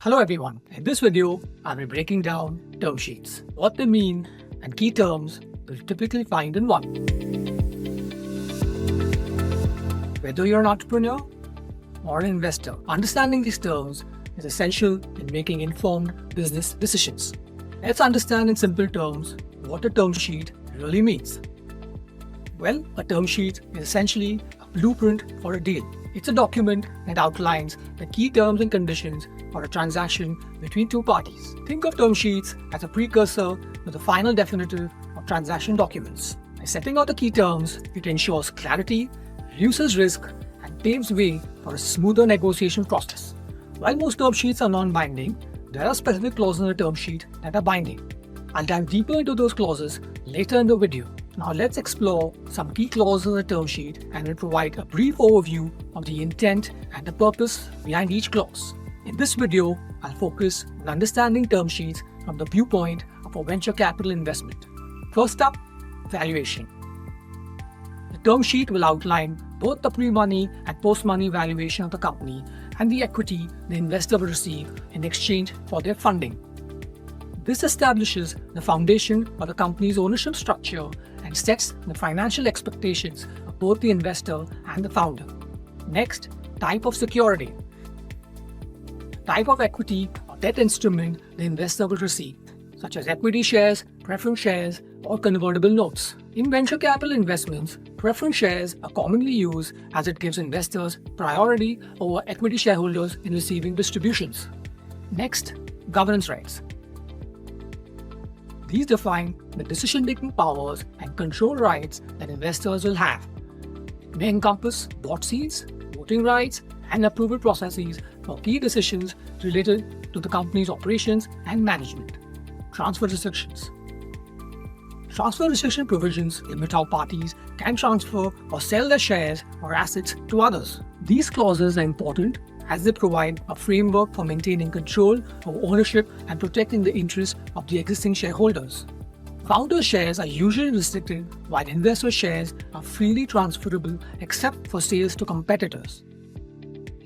Hello everyone, in this video, I'll be breaking down term sheets, what they mean, and key terms you'll typically find in one. Whether you're an entrepreneur or an investor, understanding these terms is essential in making informed business decisions. Let's understand in simple terms what a term sheet really means. Well, a term sheet is essentially a blueprint for a deal. It's a document that outlines the key terms and conditions for a transaction between two parties. Think of term sheets as a precursor to the final definitive of transaction documents. By setting out the key terms, it ensures clarity, reduces risk, and paves way for a smoother negotiation process. While most term sheets are non-binding, there are specific clauses in a term sheet that are binding. I'll dive deeper into those clauses later in the video. Now let's explore some key clauses in the term sheet and will provide a brief overview of the intent and the purpose behind each clause. In this video, I'll focus on understanding term sheets from the viewpoint of a venture capital investment. First up, valuation. The term sheet will outline both the pre-money and post-money valuation of the company and the equity the investor will receive in exchange for their funding. This establishes the foundation for the company's ownership structure and sets the financial expectations of both the investor and the founder. Next, type of security. Type of equity or debt instrument the investor will receive, such as equity shares, preference shares, or convertible notes. In venture capital investments, preference shares are commonly used as it gives investors priority over equity shareholders in receiving distributions. Next, governance rights. These define the decision-making powers and control rights that investors will have. It may encompass board seats, voting rights, and approval processes for key decisions related to the company's operations and management. Transfer restrictions. Transfer restriction provisions limit how parties can transfer or sell their shares or assets to others. These clauses are important as they provide a framework for maintaining control of ownership and protecting the interests of the existing shareholders. Founder shares are usually restricted, while investor shares are freely transferable except for sales to competitors.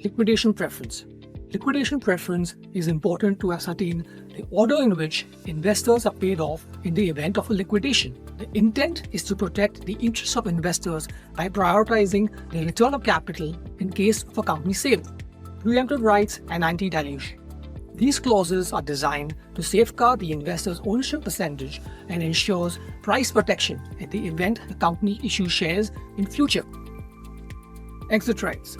Liquidation preference. Liquidation preference is important to ascertain the order in which investors are paid off in the event of a liquidation. The intent is to protect the interests of investors by prioritizing the return of capital in case of a company sale. Preemptive rights and anti-dilution. These clauses are designed to safeguard the investor's ownership percentage and ensures price protection in the event the company issues shares in future. Exit rights.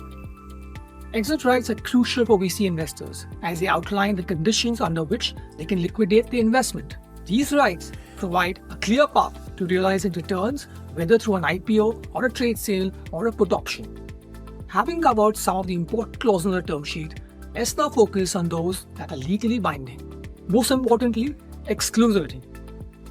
Exit rights are crucial for VC investors as they outline the conditions under which they can liquidate the investment. These rights provide a clear path to realizing returns, whether through an IPO or a trade sale or a put option. Having covered some of the important clauses in the term sheet, let's now focus on those that are legally binding. Most importantly, exclusivity.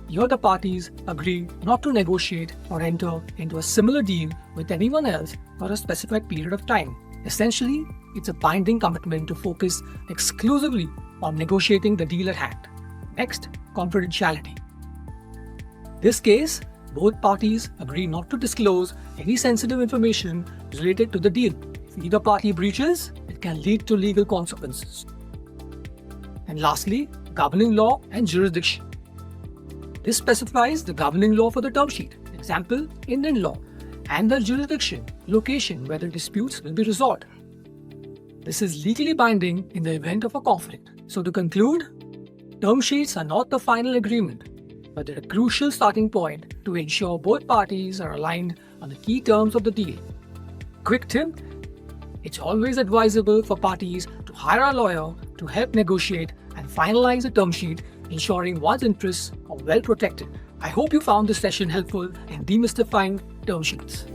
Here the parties agree not to negotiate or enter into a similar deal with anyone else for a specified period of time. Essentially, it's a binding commitment to focus exclusively on negotiating the deal at hand. Next, confidentiality. In this case, both parties agree not to disclose any sensitive information related to the deal. If either party breaches, it can lead to legal consequences. And lastly, governing law and jurisdiction. This specifies the governing law for the term sheet, example, Indian law, and the jurisdiction, location where the disputes will be resolved. This is legally binding in the event of a conflict. So to conclude, term sheets are not the final agreement, but they're a crucial starting point to ensure both parties are aligned on the key terms of the deal. Quick tip: it's always advisable for parties to hire a lawyer to help negotiate and finalize a term sheet, ensuring one's interests are well protected. I hope you found this session helpful in demystifying term sheets.